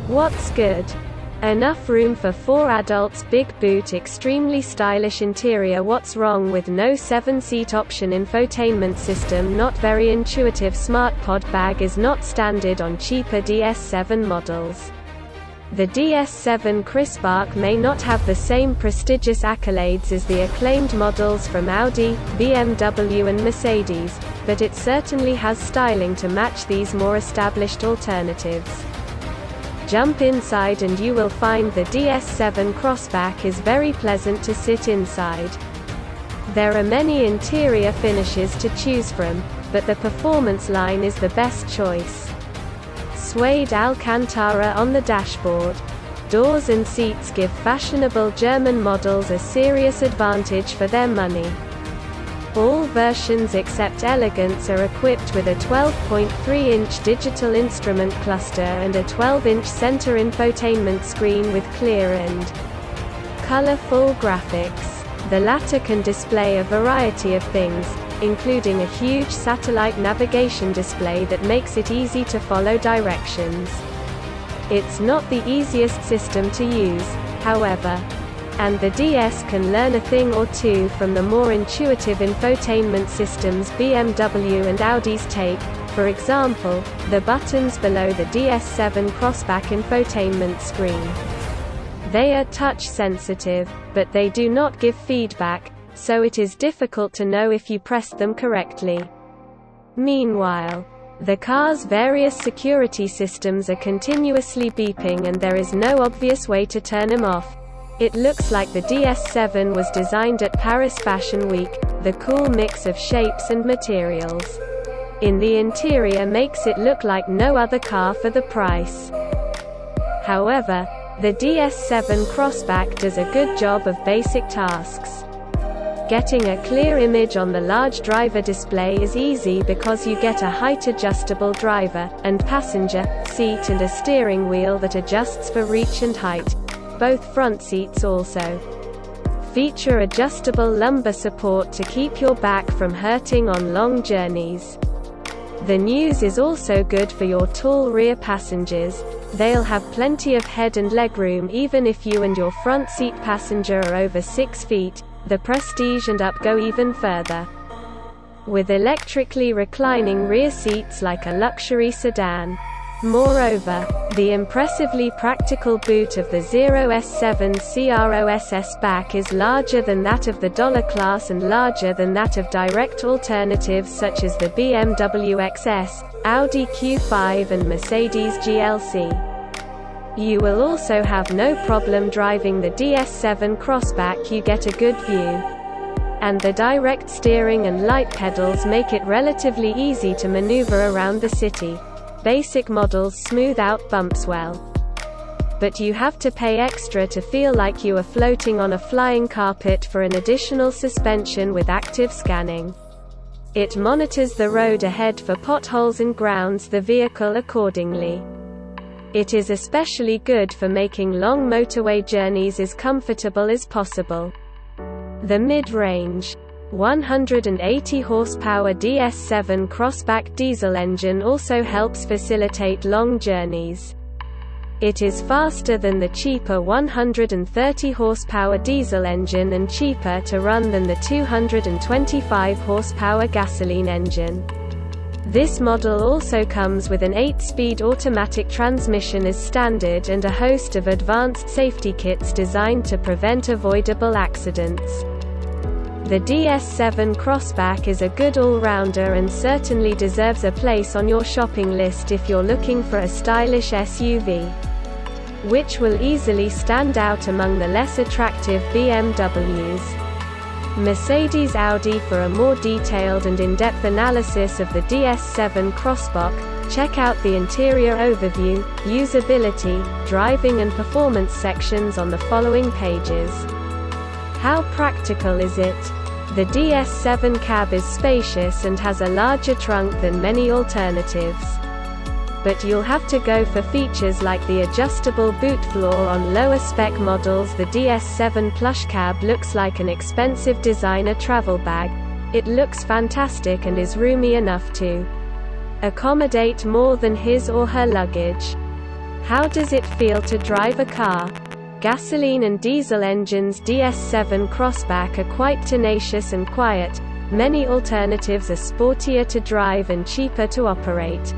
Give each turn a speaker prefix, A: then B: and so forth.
A: What's good? Enough room for 4 adults, big boot, extremely stylish interior. What's wrong with no 7-seat option? Infotainment system not very intuitive. SmartPod bag is not standard on cheaper DS7 models. The DS7 Crispark may not have the same prestigious accolades as the acclaimed models from Audi, BMW and Mercedes, but it certainly has styling to match these more established alternatives. Jump inside and you will find the DS7 Crossback is very pleasant to sit inside. There are many interior finishes to choose from, but the performance line is the best choice. Suede Alcantara on the dashboard. Doors and seats give fashionable German models a serious advantage for their money. All versions except Elegance are equipped with a 12.3-inch digital instrument cluster and a 12-inch center infotainment screen with clear and colorful graphics. The latter can display a variety of things, including a huge satellite navigation display that makes it easy to follow directions. It's not the easiest system to use, however, and the DS can learn a thing or two from the more intuitive infotainment systems BMW and Audi's take, for example, the buttons below the DS7 Crossback infotainment screen. They are touch sensitive, but they do not give feedback, so it is difficult to know if you pressed them correctly. Meanwhile, the car's various security systems are continuously beeping and there is no obvious way to turn them off. It looks like the DS7 was designed at Paris Fashion Week. The cool mix of shapes and materials in the interior makes it look like no other car for the price. However, the DS7 Crossback does a good job of basic tasks. Getting a clear image on the large driver display is easy because you get a height-adjustable driver and passenger seat and a steering wheel that adjusts for reach and height. Both front seats also feature adjustable lumbar support to keep your back from hurting on long journeys. The news is also good for your tall rear passengers. They'll have plenty of head and legroom even if you and your front seat passenger are over 6 feet. The Prestige and Up go even further, with electrically reclining rear seats like a luxury sedan. Moreover, the impressively practical boot of the 0S7 CROSS back is larger than that of the Dollar class and larger than that of direct alternatives such as the BMW XS, Audi Q5 and Mercedes GLC. You will also have no problem driving the DS7 Crossback. You get a good view, and the direct steering and light pedals make it relatively easy to maneuver around the city. Basic models smooth out bumps well, but you have to pay extra to feel like you are floating on a flying carpet for an additional suspension with active scanning. It monitors the road ahead for potholes and grounds the vehicle accordingly. It is especially good for making long motorway journeys as comfortable as possible. The mid-range 180 horsepower DS7 Crossback diesel engine also helps facilitate long journeys. It is faster than the cheaper 130 horsepower diesel engine and cheaper to run than the 225 horsepower gasoline engine. This model also comes with an 8-speed automatic transmission as standard and a host of advanced safety kits designed to prevent avoidable accidents. The DS7 Crossback is a good all-rounder and certainly deserves a place on your shopping list if you're looking for a stylish SUV, which will easily stand out among the less attractive BMWs. Mercedes Audi. For a more detailed and in-depth analysis of the DS7 Crossback, check out the interior overview, usability, driving and performance sections on the following pages. How practical is it? The DS7 cab is spacious and has a larger trunk than many alternatives, but you'll have to go for features like the adjustable boot floor on lower spec models. The DS7 Plush Cab looks like an expensive designer travel bag. It looks fantastic and is roomy enough to accommodate more than his or her luggage. How does it feel to drive a car? Gasoline and diesel engines DS7 Crossback are quite tenacious and quiet. Many alternatives are sportier to drive and cheaper to operate.